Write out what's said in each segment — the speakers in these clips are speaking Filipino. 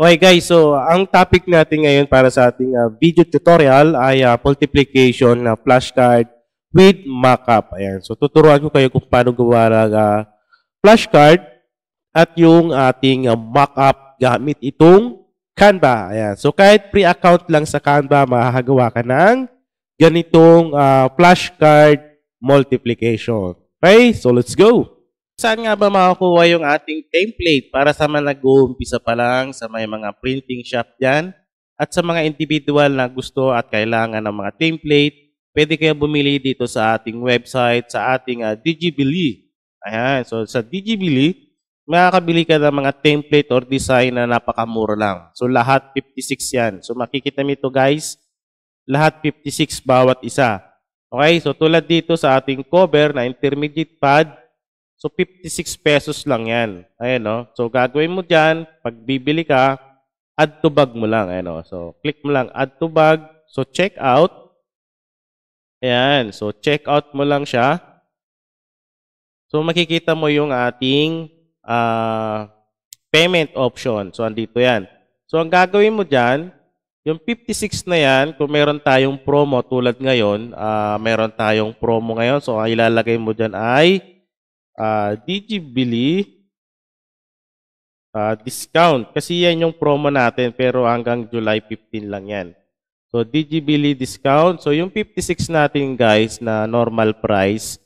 Okay guys, so ang topic natin ngayon para sa ating video tutorial ay multiplication na flashcard with mockup. Ayan. So tuturuan ko kayo kung paano gawa ng flashcard at yung ating mockup gamit itong Canva. Ayan. So kahit pre-account lang sa Canva, makakagawa ka ng ganitong flashcard multiplication. Okay, so let's go! Saan nga ba makakuha yung ating template para sa mga nag-uumpisa pa lang, sa may mga printing shop dyan, at sa mga individual na gusto at kailangan ng mga template, pwede kayo bumili dito sa ating website, sa ating Digibili. Ayan, so sa Digibili, makakabili ka ng mga template or design na napakamura lang. So lahat 56 yan. So makikita nito guys, lahat 56 bawat isa. Okay, so tulad dito sa ating cover na intermediate pad, so, 56 pesos lang yan. Ayan, no? So, gagawin mo dyan, pag bibili ka, add to bag mo lang. Ayan, no? So, click mo lang, add to bag. So, check out. Ayan. So, check out mo lang siya. So, makikita mo yung ating payment option. So, andito yan. So, ang gagawin mo dyan, yung 56 na yan, kung meron tayong promo tulad ngayon, meron tayong promo ngayon. So, ang ilalagay mo dyan ay Digibili discount. Kasi yan yung promo natin pero hanggang July 15 lang yan. So, Digibili discount. So, yung 56 natin guys na normal price.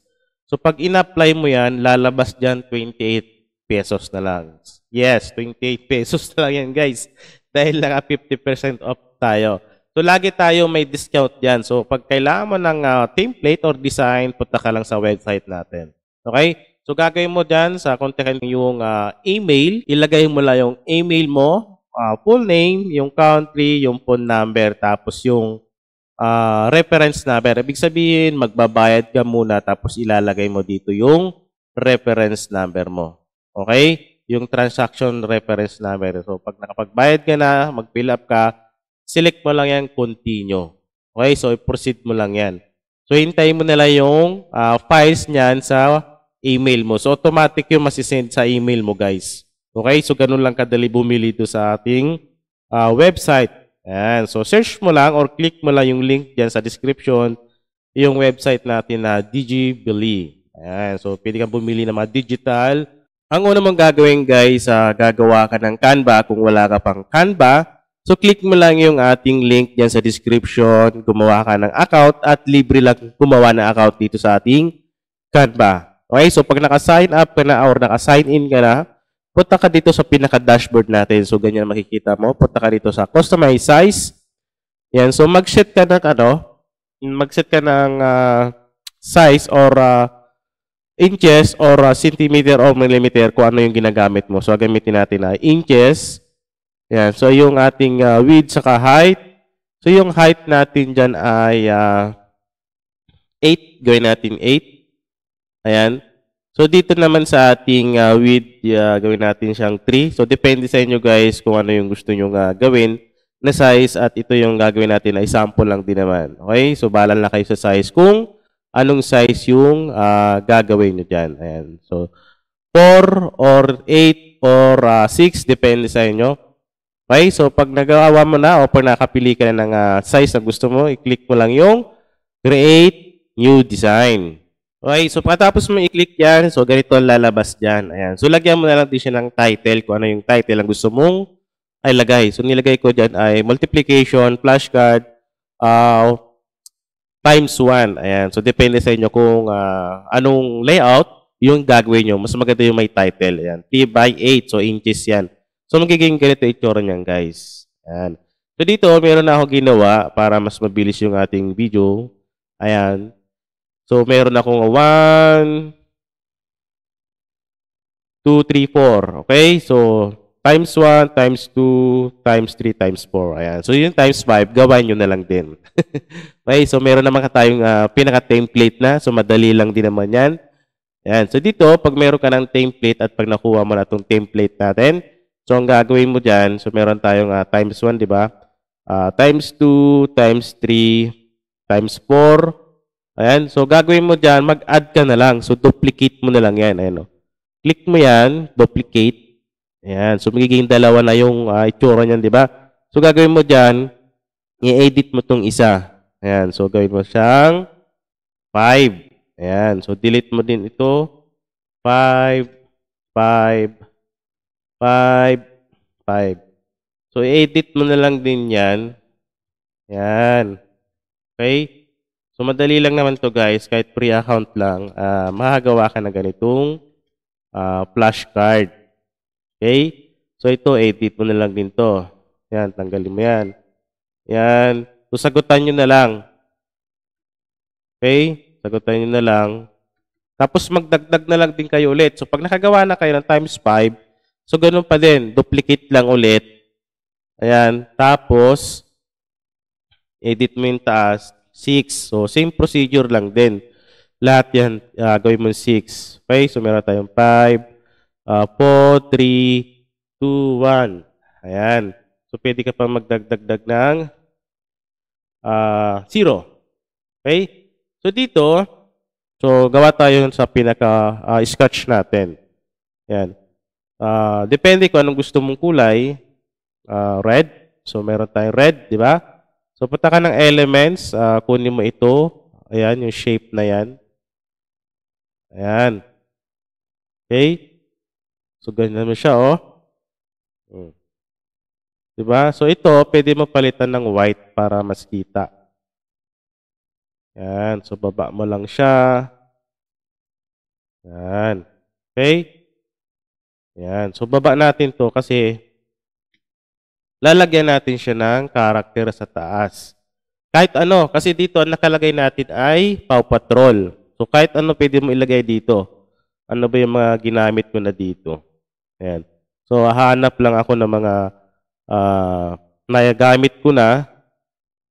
So, pag in-apply mo yan, lalabas dyan 28 pesos na lang. Yes, 28 pesos na lang yan guys. Dahil lang 50% off tayo. So, lagi tayo may discount dyan. So, pag kailangan mo ng template or design, punta ka lang sa website natin. Okay? So, gagawin mo dyan sa kontakin yung email. Ilagay mo lang yung email mo, full name, yung country, yung phone number, tapos yung reference number. Ibig sabihin, magbabayad ka muna, tapos ilalagay mo dito yung reference number mo. Okay? Yung transaction reference number. So, pag nakapagbayad ka na, mag-fill up ka, select mo lang yan, continue. Okay? So, i-proceed mo lang yan. So, hintayin mo nila yung files niyan sa email mo. So, automatic yung masisend sa email mo, guys. Okay? So, ganun lang kadali bumili ito sa ating website. Ayan. So, search mo lang or click mo lang yung link dyan sa description, yung website natin na Digibili. Ayan. So, pwede kang bumili ng mga digital. Ang una mong gagawin, guys, gagawa ka ng Canva kung wala ka pang Canva. So, click mo lang yung ating link dyan sa description, gumawa ka ng account at libre lang gumawa ng account dito sa ating Canva. Okay, so pag naka-sign up ka na or naka-sign in ka na, punta ka dito sa pinaka-dashboard natin. So, ganyan makikita mo. Punta ka dito sa customize size. Yan. So, mag-set ka ng mag-set ka ng size or inches or centimeter or millimeter kung ano yung ginagamit mo. So, gamitin natin na inches. Yan. So, yung ating width saka height. So, yung height natin dyan ay 8. Gawin natin 8. Ayan. So, dito naman sa ating width, gawin natin siyang 3. So, depende sa inyo guys kung ano yung gusto nyo gawin na size at ito yung gagawin natin ay sample lang din naman. Okay? So, bahala na kayo sa size kung anong size yung gagawin nyo dyan. Ayan. So, 4 or 8 or 6, depende sa inyo. Okay? So, pag nagawa mo na o pag nakapili ka na ng size na gusto mo, i-click mo lang yung Create New Design. Okay, so pagkatapos mo i-click yan, so ganito lalabas dyan. Ayan. So lagyan mo na lang din siya ng title, kung ano yung title ang gusto mong ay lagay. So nilagay ko dyan ay multiplication, flashcard, times 1. Ayan. So depende sa inyo kung anong layout yung gagawin nyo. Mas maganda yung may title. Ayan. 3 by 8, so inches yan. So magiging ganito itsura niyan guys. Ayan. So dito, meron na ako ginawa para mas mabilis yung ating video. Ayan. So, meron akong 1, 2, 3, 4. Okay? So, times 1, times 2, times 3, times 4. Ayan. So, yung times 5, gawain nyo na lang din. Okay? So, meron naman tayong pinaka-template na. So, madali lang din naman yan. Ayan. So, dito, pag meron ka ng template at pag nakuha mo na itong template natin, so, ang gagawin mo dyan, so, meron tayong times 1, di ba? Times 2, times 3, times 4, ayan. So, gagawin mo dyan, mag-add ka na lang. So, duplicate mo na lang yan. Ayan, o. Click mo yan, duplicate. Ayan. So, magiging dalawa na yung itsura niyan, di ba? So, gagawin mo dyan, i-edit mo tong isa. Ayan. So, gawin mo siyang 5. Ayan. So, delete mo din ito. 5, 5, 5, 5. So, i-edit mo na lang din yan. Ayan. Okay? So, madali lang naman to guys. Kahit free account lang, makagawa ka na ganitong flashcard. Okay? So, ito, edit mo na lang din to. Yan, tanggalin mo yan. Yan. So, sagutan nyo na lang. Okay? Sagutan nyo na lang. Tapos, magdagdag na lang din kayo ulit. So, pag nakagawa na kayo ng times 5, so, ganun pa din. Duplicate lang ulit. Ayan. Tapos, edit mo yung taas. 6. So, same procedure lang din. Lahat yan, gawin mo 6. Okay? So, meron tayong 5, 4, 3, 2, 1. Ayan. So, pwede ka pa magdagdag ng 0. Okay? So, dito, so, gawa tayo sa pinaka-sketch natin. Ayan. Depende kung anong gusto mong kulay. Red. So, meron tayong red, di ba? So, punta ka ng elements. Kunin mo ito. Ayan, yung shape na yan. Ayan. Okay? So, ganyan mo siya, oh. Diba? So, ito, pwede mo palitan ng white para mas kita. Ayan. So, baba mo lang siya. Ayan. Okay? Ayan. So, baba natin to kasi lalagyan natin siya ng character sa taas. Kahit ano, kasi dito ang nakalagay natin ay Paw Patrol. So, kahit ano pwede mo ilagay dito. Ano ba yung mga ginamit ko na dito? Ayan. So, hahanap lang ako ng mga nagamit ko na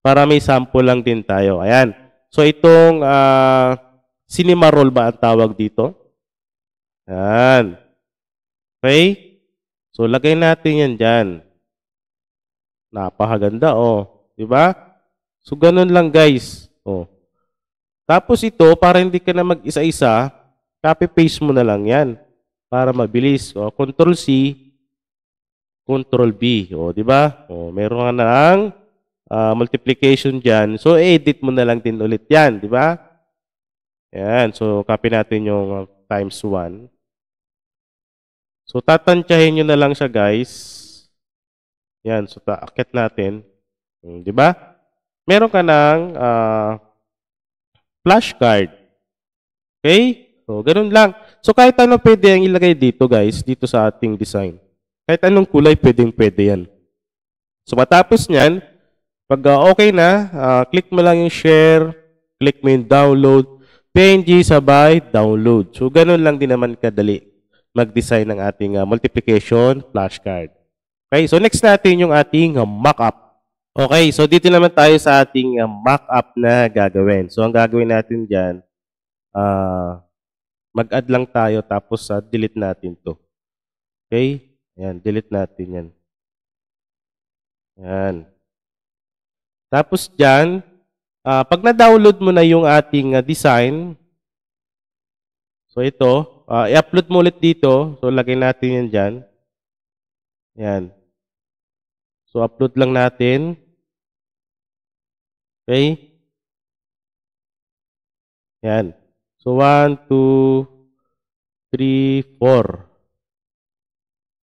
para may sample lang din tayo. Ayan. So, itong cinema roll ba ang tawag dito? Ayan. Okay? So, lagay natin yan dyan. Napakaganda, oh. Diba? So, ganun lang, guys. Oh. Tapos ito, para hindi ka na mag-isa-isa, copy-paste mo na lang yan para mabilis. O, Control-C, Control-B. O, di ba? O, meron ka na ang multiplication dyan. So, edit mo na lang din ulit yan. Di ba? Ayan. So, copy natin yung times 1. So, tatantyahin nyo na lang siya, guys. Yan. So, akit natin. Di ba? Meron ka ng flashcard. Okay? So, ganun lang. So, kahit ano pwede ang ilagay dito, guys, dito sa ating design. Kahit anong kulay, pwede yan. So, matapos nyan, pag okay na, click mo lang yung share, click mo yung download, PNG sabay, download. So, ganun lang din naman kadali mag-design ng ating multiplication flashcard. Okay, so next natin yung ating mock-up. Okay, so dito naman tayo sa ating mock-up na gagawin. So, ang gagawin natin dyan, mag-add lang tayo tapos delete natin to. Okay? Ayan, delete natin yan. Ayan. Tapos dyan, pag na-download mo na yung ating design, so ito, i-upload mo ulit dito. So, lagay natin yan dyan. Ayan. So, upload lang natin. Okay? Ayan. So, 1, 2, 3, 4.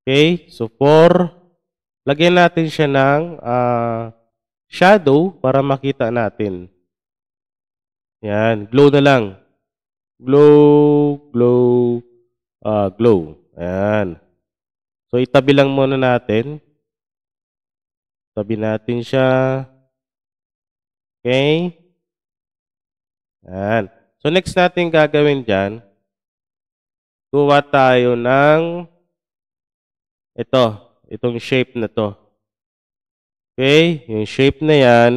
Okay? So, 4. Lagyan natin siya ng shadow para makita natin. Ayan. Glow na lang. Glow, glow, glow. Ayan. So, itabi lang muna natin. Tabi natin siya. Okay? Ayan. So, next natin gagawin dyan, kuha tayo ng itong shape na to. Okay? Yung shape na yan,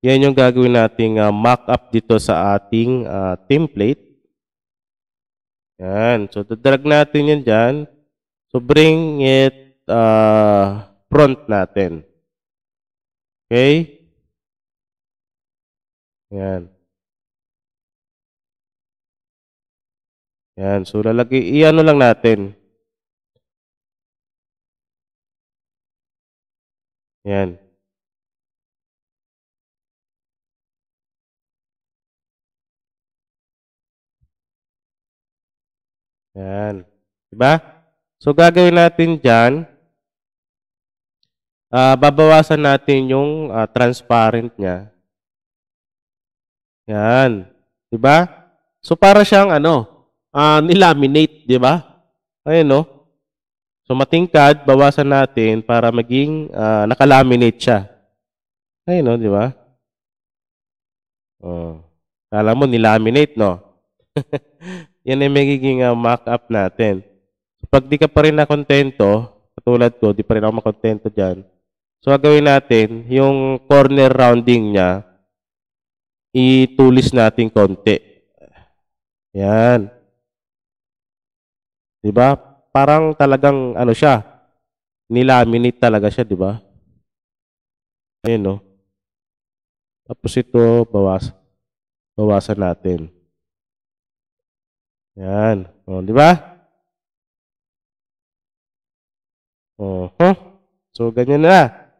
yan yung gagawin nating mock-up dito sa ating template. Yan. So, dadrag natin yan dyan. So, bring it front natin. Okay? Yan. Yan. So, lalagay, i-ano lang natin. Yan. Yan. Diba? So, gagawin natin dyan, babawasan natin yung transparent niya. Yan. Diba? So, para siyang nilaminate, diba? Ayun, no? So, matingkad, bawasan natin para maging nakalaminate siya. Ayun, no? Diba? Oh. Kala mo, nilaminate, no? Yan ay magiging mock-up natin. So, pag di ka pa rin nakontento, katulad ko, di pa rin ako makontento dyan. So, gagawin natin, yung corner rounding niya, itulis natin konti. Yan. Diba? Parang talagang, siya, nilaminate talaga siya, diba? Ayun, no? Tapos ito, bawasan natin. Yan. O, diba? So, ganyan na.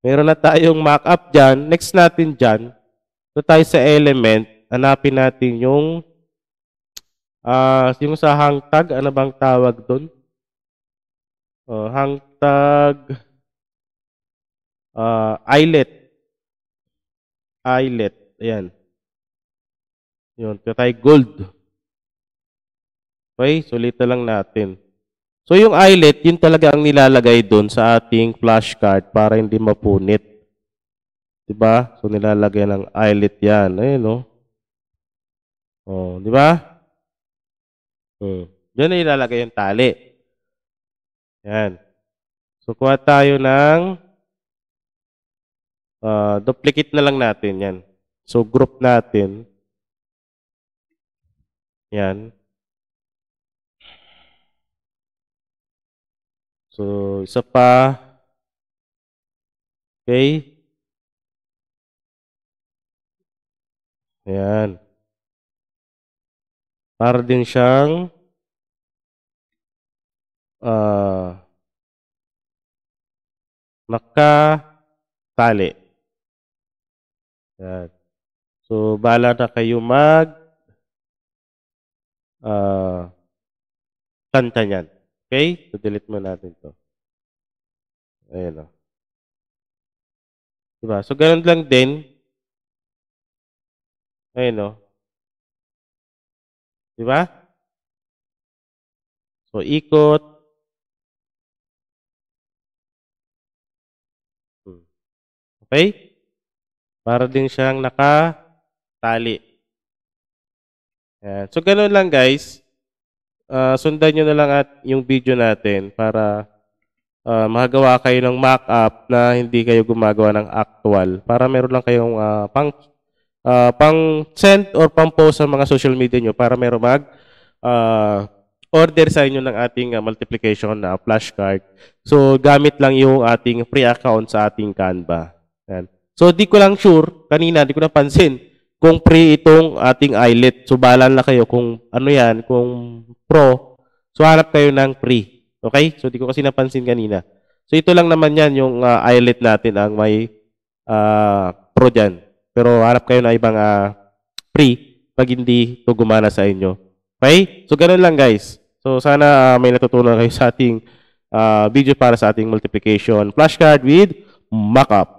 Meron na tayong mock-up dyan. Next natin dyan, so tayo sa element, hanapin natin yung sa hangtag, ano bang tawag doon? Hangtag, eyelet. Eyelet. Ayan. Yun, tayo gold. Okay, sulitan lang natin. So, yung eyelet, yun talaga ang nilalagay doon sa ating flashcard para hindi mapunit. Diba? So, nilalagay ng eyelet yan. Ayun, no? Diba? Diyan na ilalagay yung tali. Yan. So, kuha tayo ng duplicate na lang natin. Yan. So, group natin. Yan. So, isa pa. Okay. Ayan. Para din siyang nakatali. Ayan. So, bahala na kayo kanta niyan. Okay? So, delete mo natin to. Ayan, o. Diba? So, ganun lang din. Ayan, o. Diba? So, ikot. Okay? Para din siyang nakatali. Ayan. So, ganun lang guys. Sundan nyo na lang at yung video natin para makagawa kayo ng mock-up na hindi kayo gumagawa ng actual. Para meron lang kayong pang-send or pang-post sa mga social media nyo para meron order sa inyo ng ating multiplication na flashcard. So, gamit lang yung ating free account sa ating Canva. Ayan. So, di ko lang sure, kanina, di ko napansin kung free itong ating eyelet. So, bahala na kayo kung ano yan, kung pro. So, hanap kayo ng free. Okay? So, di ko kasi napansin kanina. So, ito lang naman yan, yung eyelet natin ang may pro dyan. Pero hanap kayo na ibang free pag hindi ito gumana sa inyo. Okay? So, ganun lang guys. So, sana may natutunan kayo sa ating video para sa ating multiplication flashcard with mock-up.